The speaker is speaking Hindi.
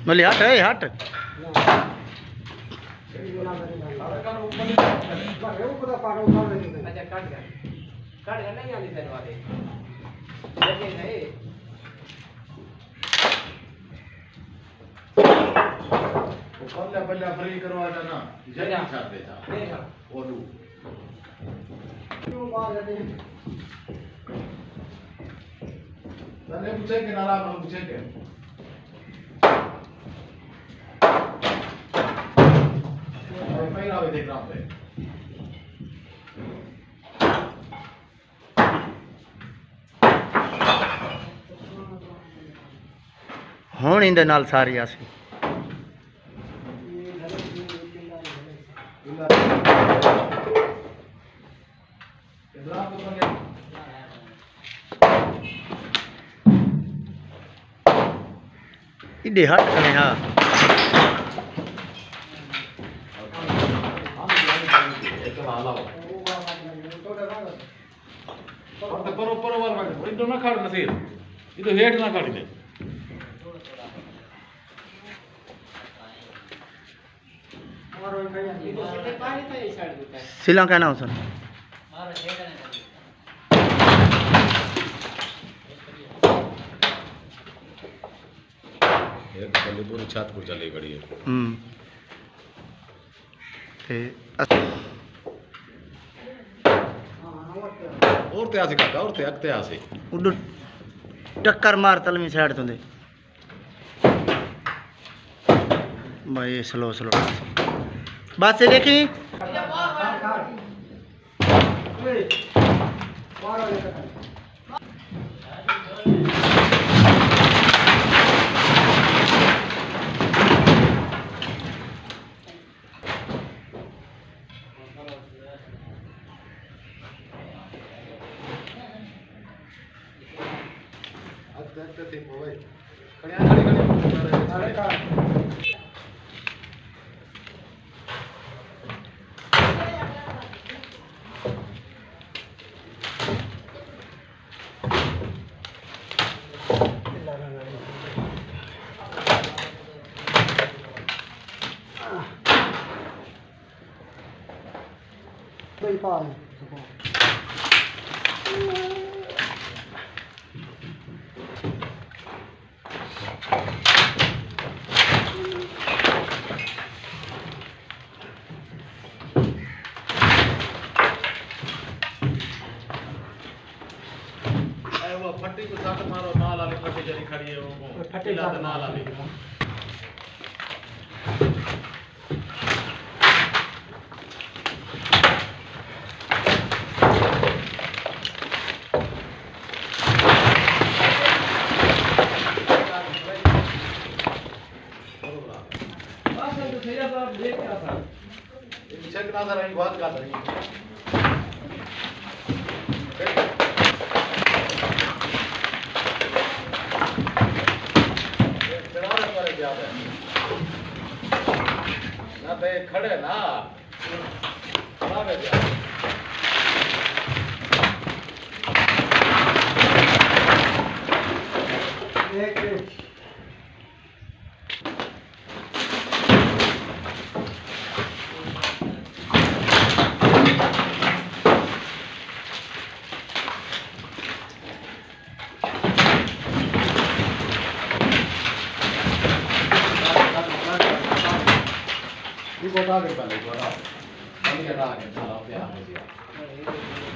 बोली हट है हट पहले फ्री करवा देना जल्दी छाप देता ओडू तने पूछे के नारा हम पूछे के पहिला वे देख रहा हूं हुण इंदे नाल सारी आसी इडे हट कने हां इधर ना खाड़ नसीर इधर हेठ ना खाड़ दे श्रीलंका ना सर एक पहले पूरी छत को चले गड़ी है और ते आसे काका और ते अगते आसे उड टक्कर मार तलमी साइड तो दे भाई स्लो स्लो बात से देखी फट्टी को साथ मारो नाल वाली फट्टी जरी खड़ी है वो फट्टी ला नाल वाली चेक ना कर रही बात कर रही ना बे खड़े ना बता दे पहले बता